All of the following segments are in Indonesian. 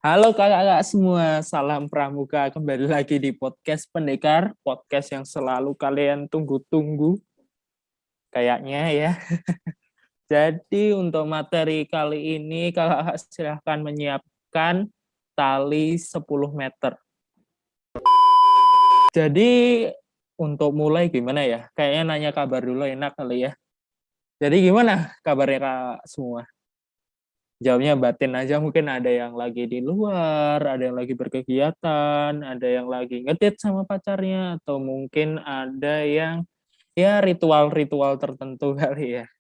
Halo kakak-kakak semua, salam pramuka. Kembali lagi di podcast Pendekar, podcast yang selalu kalian tunggu-tunggu, kayaknya ya. Jadi untuk materi kali ini, kakak silahkan menyiapkan tali 10 meter. Jadi untuk mulai gimana ya? Kayaknya nanya kabar dulu enak kali ya. Jadi gimana kabarnya kakak semua? Jawabnya batin aja, mungkin ada yang lagi di luar, ada yang lagi berkegiatan, ada yang lagi ngedate sama pacarnya, atau mungkin ada yang ya ritual-ritual tertentu kali ya.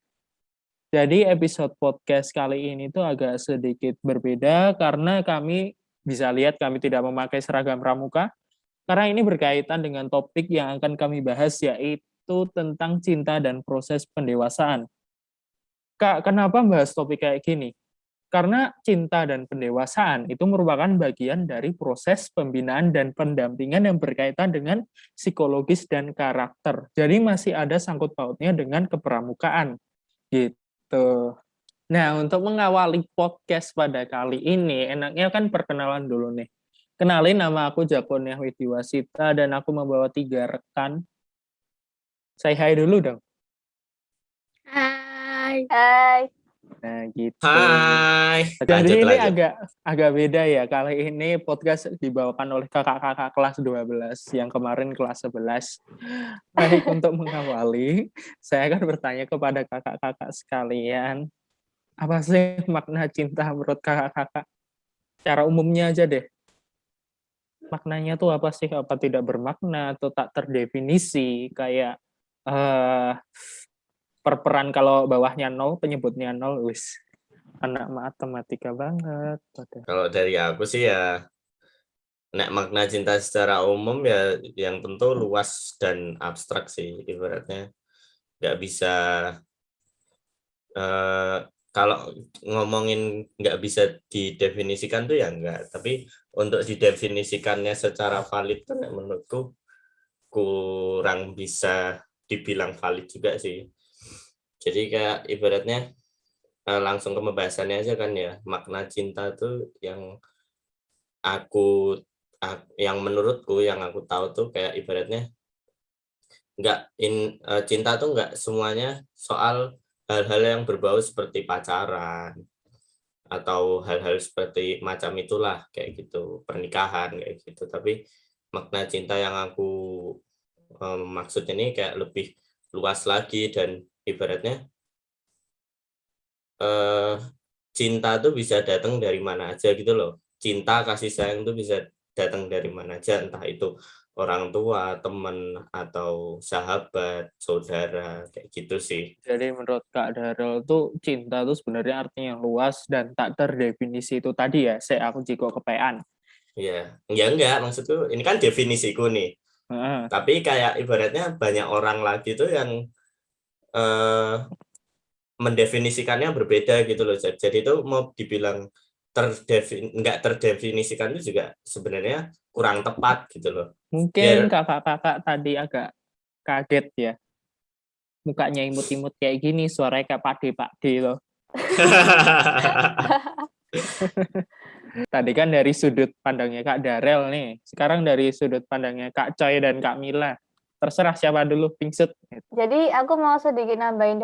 Jadi episode podcast kali ini tuh agak sedikit berbeda karena kami bisa lihat kami tidak memakai seragam pramuka, karena ini berkaitan dengan topik yang akan kami bahas yaitu tentang cinta dan proses pendewasaan. Kak, kenapa bahas topik kayak gini? Karena cinta dan pendewasaan itu merupakan bagian dari proses pembinaan dan pendampingan yang berkaitan dengan psikologis dan karakter. Jadi masih ada sangkut pautnya dengan kepramukaan gitu. Nah, untuk mengawali podcast pada kali ini, enaknya kan perkenalan dulu nih. Kenalin, nama aku Jakonia Widiwasita dan aku membawa 3 rekan. Say hi dulu dong. Hai. Hai. Nah, gitu. Hai. Jadi ini Lanjut. agak beda ya. Kali ini podcast dibawakan oleh kakak-kakak kelas 12, yang kemarin kelas 11. Baik, untuk mengawali, saya akan bertanya kepada kakak-kakak sekalian, apa sih makna cinta menurut kakak-kakak? Cara umumnya aja deh. Maknanya tuh apa sih? Apa tidak bermakna atau tak terdefinisi? Kayak perperan kalau bawahnya nol, penyebutnya nol, wis. Anak matematika banget. Kalau dari aku sih ya, nek makna cinta secara umum ya yang tentu luas dan abstrak sih. Ibaratnya nggak bisa, eh, kalau ngomongin nggak bisa didefinisikan tuh ya enggak. Tapi untuk didefinisikannya secara valid tuh nek menurutku kurang bisa dibilang valid juga sih. Jadi kayak ibaratnya langsung ke pembahasannya aja kan ya, makna cinta tuh aku yang menurutku yang aku tahu tuh kayak ibaratnya cinta tuh nggak semuanya soal hal-hal yang berbau seperti pacaran atau hal-hal seperti macam itulah, kayak gitu, pernikahan kayak gitu. Tapi makna cinta yang aku maksud ini kayak lebih luas lagi, dan ibaratnya eh, cinta tuh bisa datang dari mana aja gitu loh. Cinta, kasih sayang tuh bisa datang dari mana aja, entah itu orang tua, teman, atau sahabat, saudara, kayak gitu sih. Jadi menurut Kak Darul tuh cinta tuh sebenarnya artinya yang luas dan tak terdefinisi itu tadi ya. Saya aku jiko kepean. Ya, enggak, maksudku ini kan definisiku nih. Heeh. Tapi kayak ibaratnya banyak orang lagi tuh yang eh, mendefinisikannya berbeda gitu loh. Jadi itu mau dibilang nggak terdefinisikan itu juga sebenarnya kurang tepat gitu loh. Mungkin Biar kakak-kakak tadi agak kaget ya. Mukanya imut-imut kayak gini, suaranya kayak pade-pade loh. Tadi kan dari sudut pandangnya Kak Darel nih. Sekarang dari sudut pandangnya Kak Coy dan Kak Mila. Terserah siapa dulu, pingsut. Jadi aku mau sedikit nambahin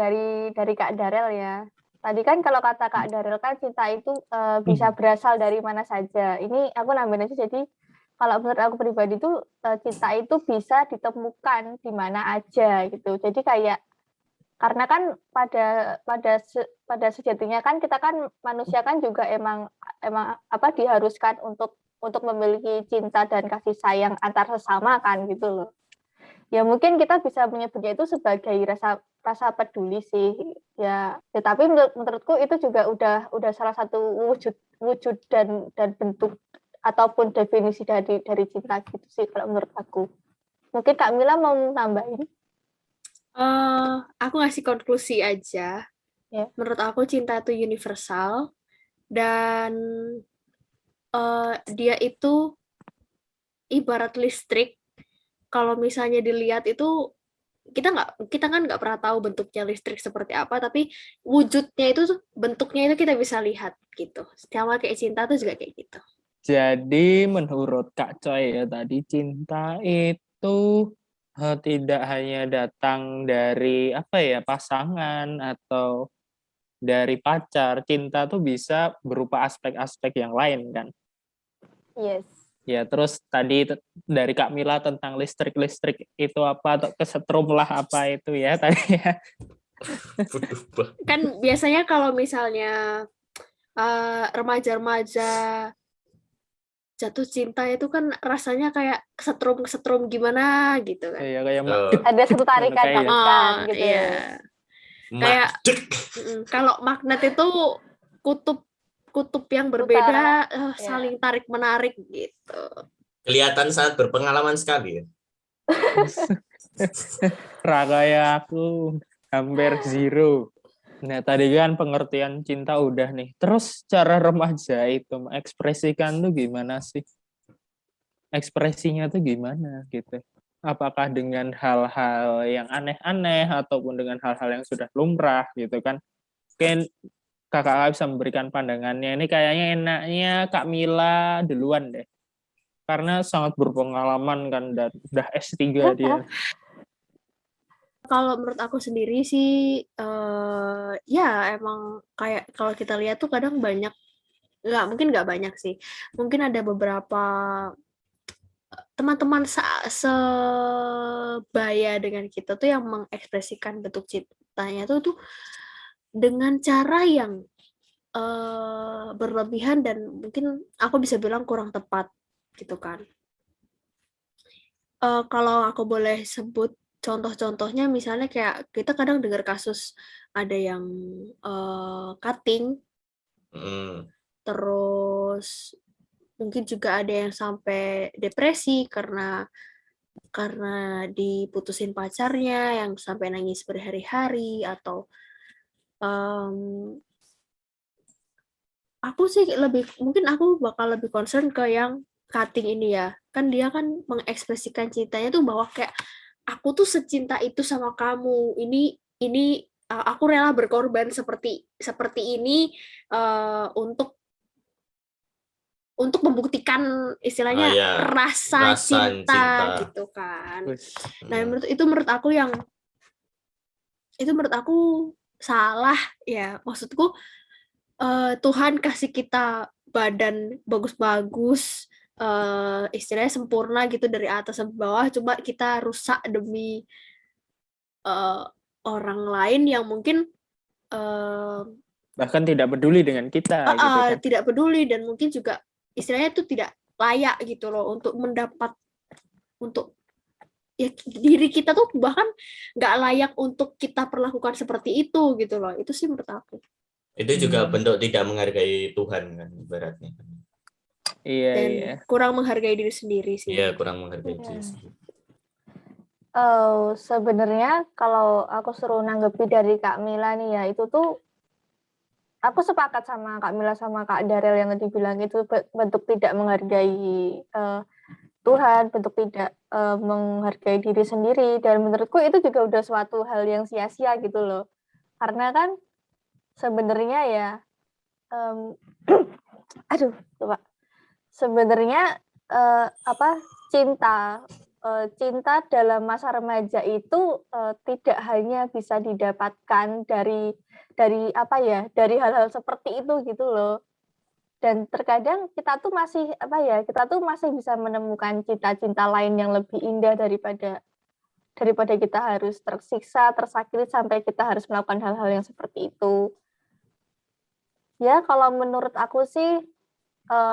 dari Kak Darel ya. Tadi kan kalau kata Kak Darel kan cinta itu bisa berasal dari mana saja. Ini aku nambahin aja, jadi kalau menurut aku pribadi itu cinta itu bisa ditemukan di mana aja gitu. Jadi kayak karena kan pada sejatinya kan kita kan manusia kan juga emang apa diharuskan untuk memiliki cinta dan kasih sayang antar sesama kan gitu loh. Ya mungkin kita bisa menyebutnya itu sebagai rasa peduli sih ya. Tapi menurutku itu juga udah salah satu wujud dan bentuk ataupun definisi dari cinta gitu sih kalau menurut aku. Mungkin Kak Mila mau nambahin? Aku ngasih konklusi aja. Ya. Menurut aku cinta itu universal dan dia itu ibarat listrik. Kalau misalnya dilihat itu kita kan nggak pernah tahu bentuknya listrik seperti apa, tapi wujudnya itu bentuknya itu kita bisa lihat gitu. Sama kayak cinta tuh juga kayak gitu. Jadi menurut Kak Coy ya tadi cinta itu tidak hanya datang dari apa ya pasangan atau dari pacar. Cinta tuh bisa berupa aspek-aspek yang lain kan. Yes. Ya terus tadi dari Kak Mila tentang listrik itu apa atau kesetrum lah apa itu ya tadi ya. Bodoh banget. Kan biasanya kalau misalnya remaja-remaja jatuh cinta itu kan rasanya kayak kesetrum gimana gitu kan. Ya kayak Ada satu tarikan Kayak- tarikan gitu. Iya. Kayak Madek. Kalau magnet itu kutub yang berbeda saling tarik menarik gitu. Kelihatan sangat berpengalaman sekali ya. Ragaya aku hampir zero. Nah tadi kan pengertian cinta udah nih. Terus cara remaja itu mengekspresikan tuh gimana sih? Ekspresinya tuh gimana gitu? Apakah dengan hal-hal yang aneh-aneh ataupun dengan hal-hal yang sudah lumrah gitu kan? Mungkin kakak bisa memberikan pandangannya. Ini kayaknya enaknya Kak Mila duluan deh. Karena sangat berpengalaman kan dan udah S3 dia. Kalau menurut aku sendiri sih, ya emang kayak kalau kita lihat tuh kadang banyak, nggak banyak sih. Mungkin ada beberapa teman-teman sebaya dengan kita tuh yang mengekspresikan bentuk cintanya tuh dengan cara yang berlebihan dan mungkin aku bisa bilang kurang tepat gitu kan. Kalau aku boleh sebut contoh-contohnya misalnya kayak kita kadang dengar kasus ada yang cutting, terus mungkin juga ada yang sampai depresi karena diputusin pacarnya yang sampai nangis berhari-hari atau aku sih mungkin aku bakal lebih concern ke yang cutting ini ya. Kan dia kan mengekspresikan cintanya tuh bahwa kayak aku tuh secinta itu sama kamu. Ini aku rela berkorban seperti ini untuk membuktikan istilahnya rasa cinta gitu kan. Nah, menurut aku salah ya. Maksudku Tuhan kasih kita badan bagus-bagus, istilahnya sempurna gitu dari atas sampai bawah, coba kita rusak demi orang lain yang mungkin bahkan tidak peduli dengan kita gitu kan. Tidak peduli dan mungkin juga istilahnya itu tidak layak gitu loh untuk ya diri kita tuh bahkan nggak layak untuk kita perlakukan seperti itu gitu loh. Itu sih menurut aku. Itu juga bentuk tidak menghargai Tuhan kan ibaratnya. Iya, Dan iya. kurang menghargai diri sendiri sih. Iya, kurang menghargai diri sendiri. Sebenarnya kalau aku suruh nanggepi dari Kak Mila nih ya, itu tuh aku sepakat sama Kak Mila sama Kak Darel yang tadi bilang itu bentuk tidak menghargai Tuhan, bentuk tidak menghargai diri sendiri, dan menurutku itu juga udah suatu hal yang sia-sia gitu loh. Karena kan sebenarnya ya sebenarnya cinta dalam masa remaja itu tidak hanya bisa didapatkan dari hal-hal seperti itu gitu loh. Dan terkadang kita tuh masih bisa menemukan cinta-cinta lain yang lebih indah daripada kita harus tersiksa, tersakiti sampai kita harus melakukan hal-hal yang seperti itu. Ya, kalau menurut aku sih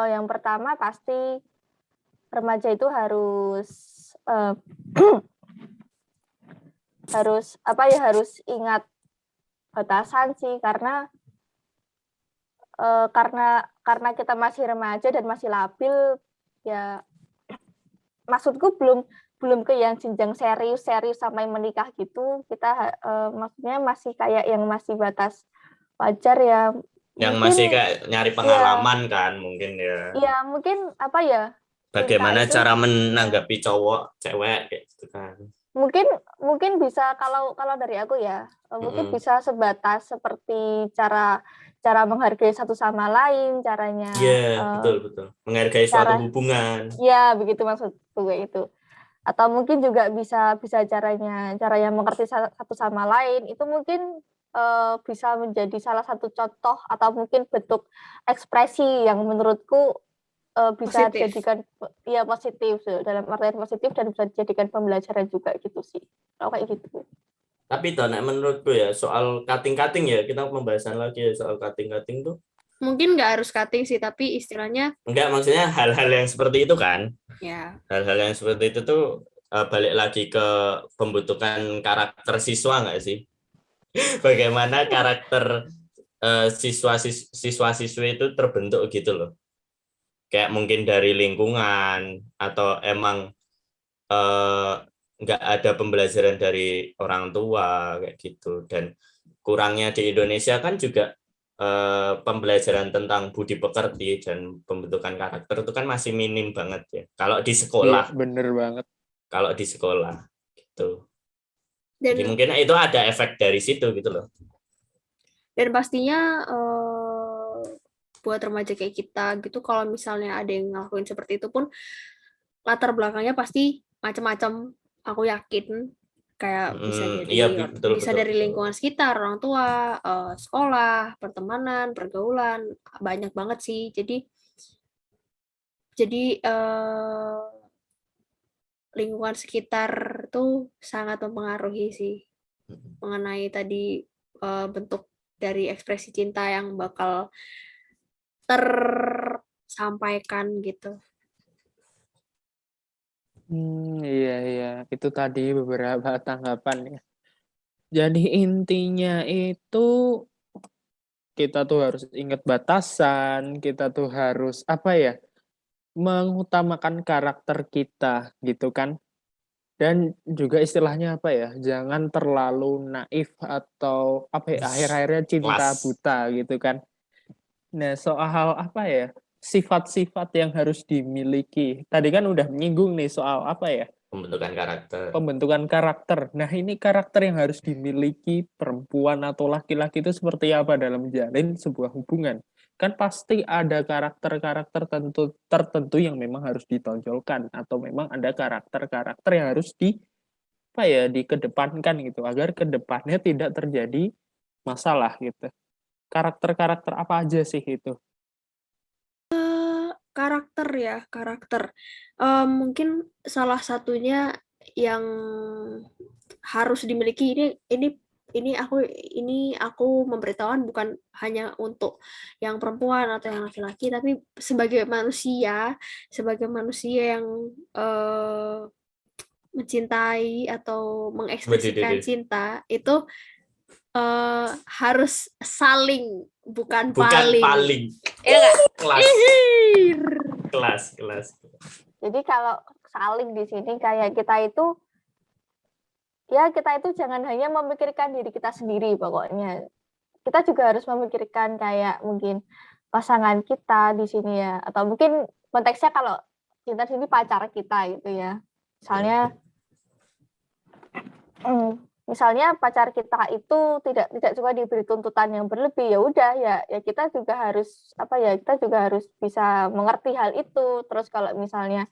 yang pertama pasti remaja itu harus harus ingat batasan sih, karena kita masih remaja dan masih labil ya, maksudku belum ke yang jenjang serius sampai menikah gitu. Kita maksudnya masih kayak yang masih batas wajar ya. Yang mungkin, masih kayak nyari pengalaman kan mungkin ya. Iya, mungkin bagaimana cara menanggapi cowok, cewek kayak gitu kan. mungkin bisa kalau dari aku ya, mungkin bisa sebatas seperti cara menghargai satu sama lain, caranya Iya, betul. Menghargai suatu cara hubungan. ya begitu maksudku kayak itu. Atau mungkin juga bisa caranya mengerti satu sama lain itu mungkin bisa menjadi salah satu contoh atau mungkin bentuk ekspresi yang menurutku bisa Positif. dijadikan ya positif dalam artian positif dan bisa dijadikan pembelajaran juga gitu sih. Kalau kayak gitu. Tapi toh, menurutku ya soal cutting ya, kita pembahasan lagi ya soal cutting tuh. Mungkin nggak harus cutting sih, tapi istilahnya Enggak, maksudnya hal-hal yang seperti itu kan. ya Hal-hal yang seperti itu tuh balik lagi ke pembentukan karakter siswa nggak sih? Bagaimana karakter siswa-siswi itu terbentuk gitu loh. Kayak mungkin dari lingkungan atau emang nggak ada pembelajaran dari orang tua kayak gitu. Dan kurangnya di Indonesia kan juga pembelajaran tentang budi pekerti dan pembentukan karakter itu kan masih minim banget ya. Kalau di Iya, sekolah, bener banget. gitu. dan Jadi mungkin itu ada efek dari situ gitu loh. dan pastinya buat remaja kayak kita gitu, kalau misalnya ada yang ngelakuin seperti itu pun latar belakangnya pasti macam-macam. Aku yakin kayak bisa Iya, dari betul. lingkungan sekitar, orang tua, sekolah, pertemanan, pergaulan, banyak banget sih. Jadi lingkungan sekitar tuh sangat mempengaruhi sih mengenai tadi bentuk dari ekspresi cinta yang bakal tersampaikan gitu. Iya, itu tadi beberapa tanggapan ya. Jadi intinya itu kita tuh harus ingat batasan, kita tuh harus apa ya, mengutamakan karakter kita gitu kan. Dan juga istilahnya apa ya, jangan terlalu naif atau apa ya, akhir-akhirnya cinta Kelas buta gitu kan. Nah, soal apa ya, sifat-sifat yang harus dimiliki. Tadi kan udah menyinggung nih soal apa ya, pembentukan karakter. pembentukan karakter. Nah, ini karakter yang harus dimiliki perempuan atau laki-laki itu seperti apa dalam menjalin sebuah hubungan. Kan pasti ada karakter-karakter tertentu yang memang harus ditonjolkan atau memang ada karakter-karakter yang harus dikedepankan gitu agar kedepannya tidak terjadi masalah gitu. Karakter-karakter apa aja sih itu? Karakter. Mungkin salah satunya yang harus dimiliki ini aku memberitahukan bukan hanya untuk yang perempuan atau yang laki-laki, tapi sebagai manusia yang mencintai atau mengekspresikan cinta itu harus saling, bukan paling. Ya nggak? Kelas. Jadi kalau saling di sini kayak kita itu jangan hanya memikirkan diri kita sendiri pokoknya. Kita juga harus memikirkan kayak mungkin pasangan kita di sini ya, atau mungkin konteksnya kalau kita sini pacar kita gitu ya. Misalnya pacar kita itu tidak suka diberi tuntutan yang berlebih, ya udah ya kita juga harus kita juga harus bisa mengerti hal itu. Terus kalau misalnya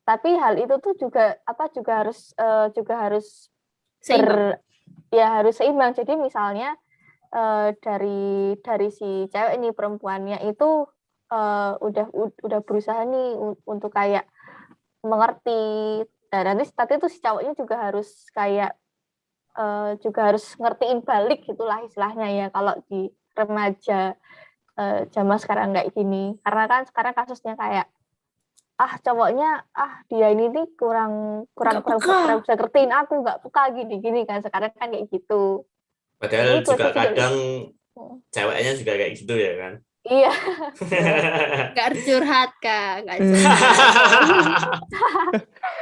tapi hal itu tuh juga harus harus seimbang. Jadi misalnya dari si cewek ini, perempuannya itu udah berusaha nih untuk kayak mengerti, dan nanti itu si cowoknya juga harus kayak juga harus ngertiin balik gitulah istilahnya ya kalau di remaja zaman sekarang kayak gini. Karena kan sekarang kasusnya kayak cowoknya dia ini nih kurang bisa ngertiin aku, nggak peka gini kan, sekarang kan kayak gitu. Padahal Itu juga aja sih. kadang ceweknya juga kayak gitu ya kan. Iya. Nggak curhat, Kak. Nggak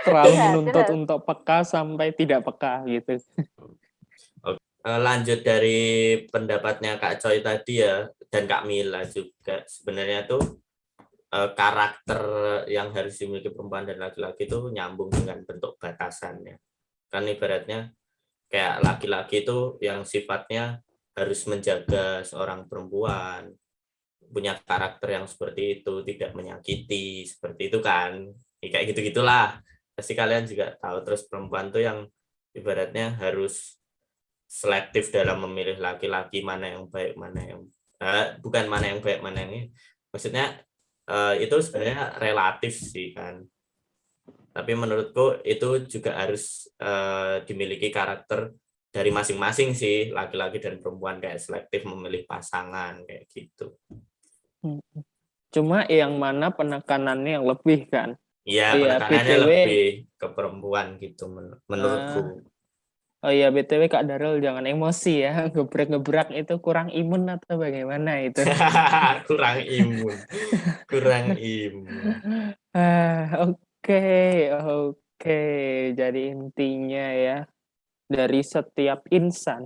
Terlalu menuntut untuk peka sampai tidak peka gitu. Lanjut dari pendapatnya Kak Choi tadi ya, dan Kak Mila juga, sebenarnya tuh karakter yang harus dimiliki perempuan dan laki-laki itu nyambung dengan bentuk batasannya. Kan ibaratnya kayak laki-laki itu yang sifatnya harus menjaga seorang perempuan, punya karakter yang seperti itu, tidak menyakiti, seperti itu kan. Ya, kayak gitu-gitulah. Pasti kalian juga tahu. Terus perempuan tuh yang ibaratnya harus selektif dalam memilih laki-laki, mana yang baik, mana yang bukan mana yang baik, mana yang ini. Maksudnya itu sebenarnya relatif sih kan. Tapi menurutku itu juga harus dimiliki karakter dari masing-masing sih, laki-laki dan perempuan, kayak selektif memilih pasangan kayak gitu. Cuma yang mana penekanannya yang lebih kan? Iya, Iya, penekanannya BTW. lebih ke perempuan gitu menurutku. Oh iya, BTW Kak Darul jangan emosi ya. Gebrak-gebrak itu kurang imun atau bagaimana itu? Kurang imun, kurang imun. Oke, oke. Jadi intinya ya, dari setiap insan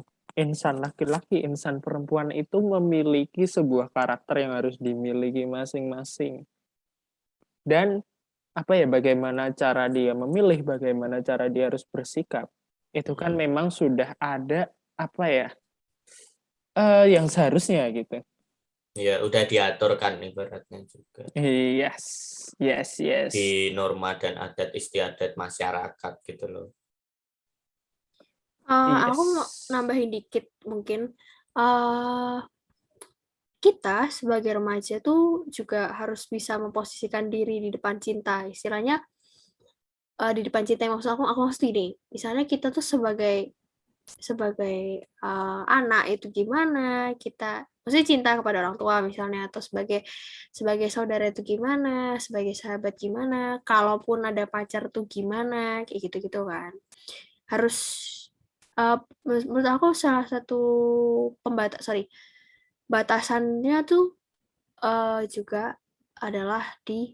laki-laki, insan perempuan itu memiliki sebuah karakter yang harus dimiliki masing-masing. Dan apa ya, bagaimana cara dia memilih, bagaimana cara dia harus bersikap. Itu kan memang sudah ada apa ya, yang seharusnya gitu. Ya udah diatur kan ibaratnya juga Yes, yes, yes. di norma dan adat istiadat masyarakat gitu loh. Aku mau nambahin dikit mungkin. Kita sebagai remaja tuh juga harus bisa memposisikan diri di depan cinta. Istilahnya di depan cinta yang maksud aku maksud ini. Misalnya kita tuh sebagai sebagai anak itu gimana kita, maksudnya cinta kepada orang tua misalnya, atau sebagai sebagai saudara itu gimana, sebagai sahabat gimana, kalaupun ada pacar tuh gimana, kayak gitu-gitu kan. Harus menurut aku salah satu batasannya tuh juga adalah di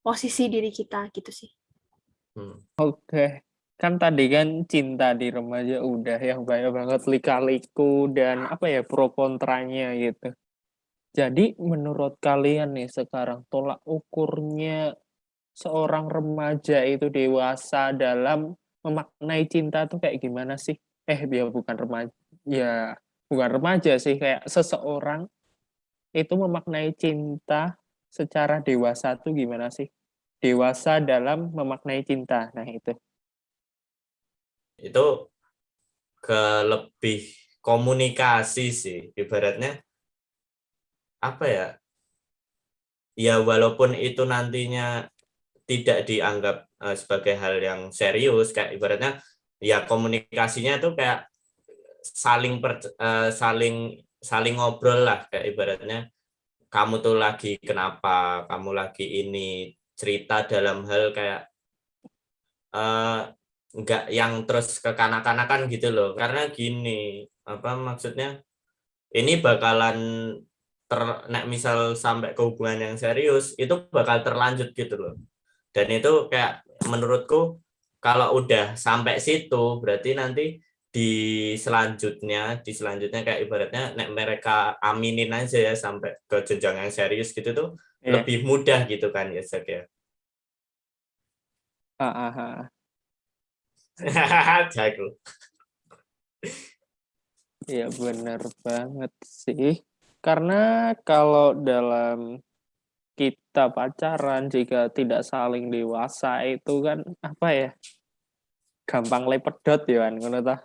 posisi diri kita gitu sih. Oke, kan tadi kan cinta di remaja udah yang banyak banget lika-liku dan apa ya, pro kontranya gitu. Jadi menurut kalian nih sekarang tolak ukurnya seorang remaja itu dewasa dalam memaknai cinta tuh kayak gimana sih? Ya bukan remaja, ya bukan remaja sih, kayak seseorang itu memaknai cinta secara dewasa tuh gimana sih? Dewasa dalam memaknai cinta. Nah, itu. Itu ke lebih komunikasi sih, ibaratnya apa ya, ya walaupun itu nantinya tidak dianggap sebagai hal yang serius, kayak ibaratnya ya komunikasinya tuh kayak saling ngobrol lah, kayak ibaratnya kamu tuh lagi kenapa, kamu lagi ini, cerita dalam hal kayak nggak yang terus kekanak-kanakan gitu loh. Karena gini, apa maksudnya, ini bakalan nek misal sampai ke hubungan yang serius itu bakal terlanjut gitu loh. Dan itu kayak menurutku kalau udah sampai situ berarti nanti di selanjutnya kayak ibaratnya nek mereka aminin aja ya sampai ke jenjang yang serius gitu tuh lebih mudah gitu kan ya, Zak ya. Jago. Ya benar banget sih. Karena kalau dalam kita pacaran jika tidak saling dewasa itu kan apa ya, gampang lepedot ya kan ngono ta.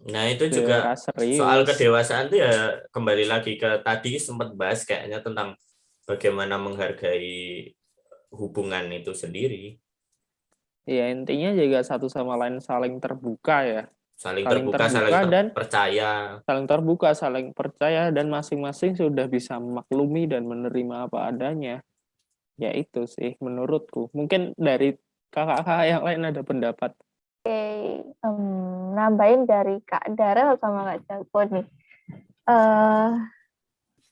Nah itu juga soal Serius. kedewasaan tuh ya kembali lagi ke tadi sempat bahas kayaknya tentang bagaimana menghargai hubungan itu sendiri. Ya intinya juga satu sama lain saling terbuka ya. Saling Saling terbuka, saling terbuka dan percaya. saling terbuka, saling percaya dan masing-masing sudah bisa memaklumi dan menerima apa adanya. Ya itu sih menurutku. Mungkin dari kakak-kakak yang lain ada pendapat. Nambahin dari Kak Darel sama Kak Jago nih.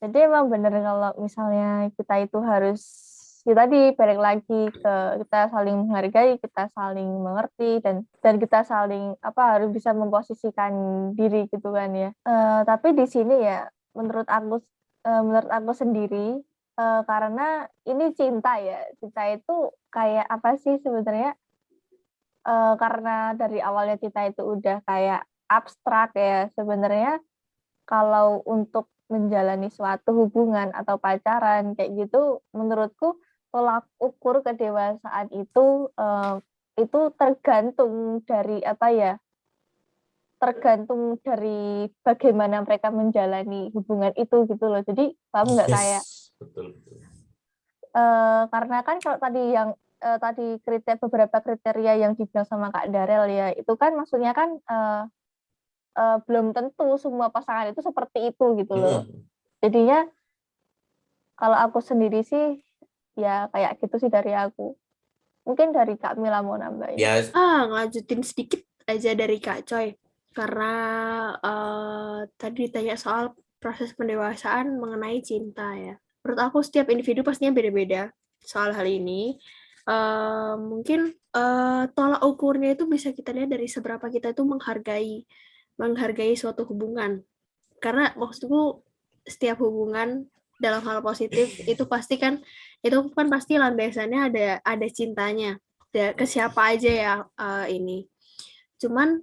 Jadi emang bener kalau misalnya kita itu harus, ya tadi balik lagi ke kita saling menghargai, kita saling mengerti dan kita saling harus bisa memposisikan diri gitu kan ya. Tapi di sini ya menurut aku sendiri, karena ini cinta ya. Cinta itu kayak apa sih sebenarnya? karena dari awalnya kita itu udah kayak abstrak ya, sebenarnya kalau untuk menjalani suatu hubungan atau pacaran kayak gitu, menurutku tolak ukur kedewasaan itu tergantung dari apa ya? Tergantung dari bagaimana mereka menjalani hubungan itu gitu loh. Jadi paham nggak kayak betul. karena kan kalau tadi beberapa kriteria yang dibilang sama Kak Darel ya, itu kan maksudnya kan belum tentu semua pasangan itu seperti itu gitu loh. Jadinya kalau aku sendiri sih ya kayak gitu sih dari aku. Mungkin dari Kak Mila mau nambahin. Ya, Ngelanjutin sedikit aja dari Kak Coy. Karena tadi ditanya soal proses pendewasaan mengenai cinta ya. Menurut aku setiap individu pastinya beda-beda soal hal ini. Mungkin tolak ukurnya itu bisa kita lihat dari seberapa kita itu menghargai suatu hubungan. Karena maksudku setiap hubungan dalam hal positif itu pasti kan pasti landasannya ada cintanya ke siapa aja ya ini. Cuman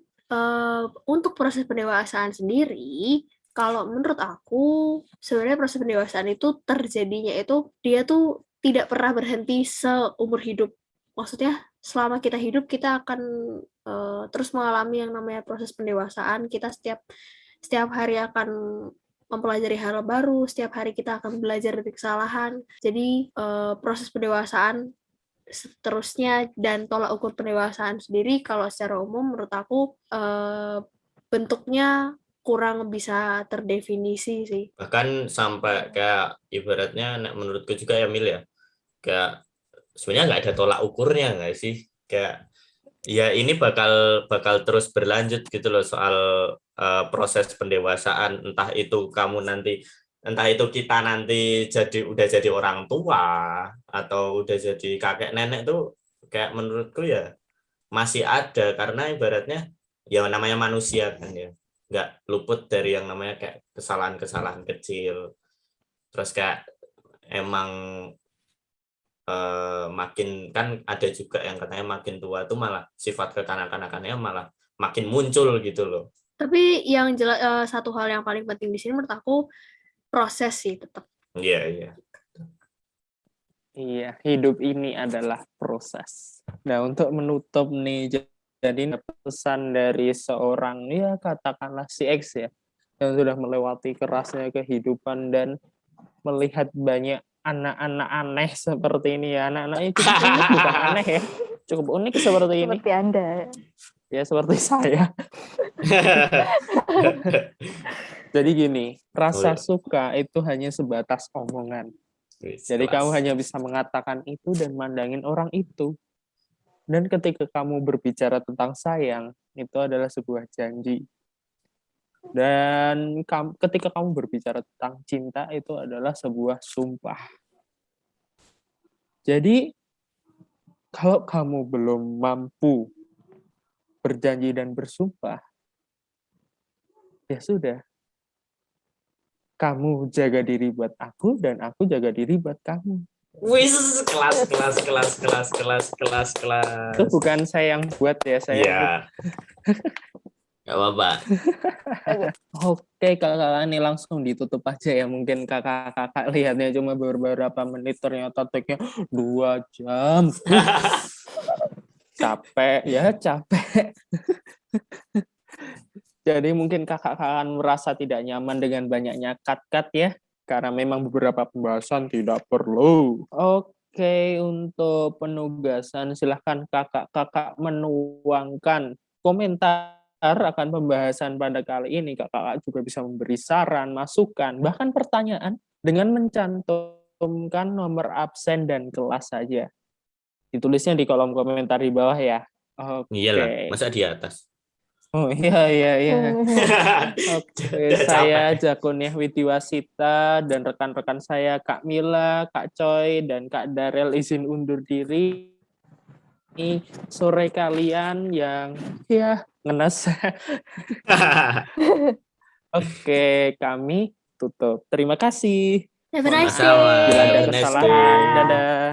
untuk proses pendewasaan sendiri, kalau menurut aku sebenarnya proses pendewasaan itu terjadinya itu dia tuh tidak pernah berhenti seumur hidup. Maksudnya selama kita hidup kita akan terus mengalami yang namanya proses pendewasaan. Kita setiap hari akan mempelajari hal baru, setiap hari kita akan belajar dari kesalahan. Jadi proses pendewasaan seterusnya dan tolak ukur pendewasaan sendiri kalau secara umum menurut aku bentuknya kurang bisa terdefinisi sih. bahkan sampai kayak ibaratnya menurutku juga ya Mil ya, kayak sebenarnya nggak ada tolak ukurnya nggak sih, kayak ya ini bakal terus berlanjut gitu loh soal proses pendewasaan, entah itu kita nanti udah jadi orang tua atau udah jadi kakek nenek tuh kayak menurutku ya masih ada, karena ibaratnya ya namanya manusia kan ya, nggak luput dari yang namanya kayak kesalahan-kesalahan kecil. Terus kayak emang makin kan ada juga yang katanya makin tua tuh malah sifat kekanak-kanakannya malah makin muncul gitu loh. Tapi yang jelas satu hal yang paling penting di sini menurut aku proses sih tetap. Iya. Iya, hidup ini adalah proses. Nah, untuk menutup nih, jadi pesan dari seorang, ya katakanlah si X ya, yang sudah melewati kerasnya kehidupan dan melihat banyak anak-anak aneh seperti ini ya. Anak-anak itu unik, bukan aneh ya, cukup unik seperti ini. Seperti Anda. Ya, seperti saya. Jadi gini, rasa suka itu hanya sebatas omongan. Jadi kamu hanya bisa mengatakan itu dan mandangin orang itu. Dan ketika kamu berbicara tentang sayang, itu adalah sebuah janji. Dan ketika kamu berbicara tentang cinta, itu adalah sebuah sumpah. Jadi, kalau kamu belum mampu berjanji dan bersumpah, ya sudah. Kamu jaga diri buat aku, dan aku jaga diri buat kamu. Wis, kelas. Itu bukan saya yang buat ya, saya. Iya. Gak apa-apa. Oke, kakak ini langsung ditutup aja ya. Mungkin kakak lihatnya cuma beberapa menit, ternyata tag-nya 2 jam. Capek. Jadi mungkin kakak akan merasa tidak nyaman dengan banyaknya cut-cut ya. Karena memang beberapa pembahasan tidak perlu. Oke, untuk penugasan silahkan kakak-kakak menuangkan komentar akan pembahasan pada kali ini. Kakak juga bisa memberi saran, masukan, bahkan pertanyaan dengan mencantumkan nomor absen dan kelas saja. Ditulisnya di kolom komentar di bawah ya. Oke. Iyalah, masa di atas? Oh iya. Oke, saya Jakunia Widiwasita dan rekan-rekan saya Kak Mila, Kak Coy, dan Kak Darel izin undur diri. Ini sore kalian yang ya ngenes. Oke, kami tutup. Terima kasih. Have a nice Sama-sama. day. Bila ada Have a nice kesalahan, day. dadah.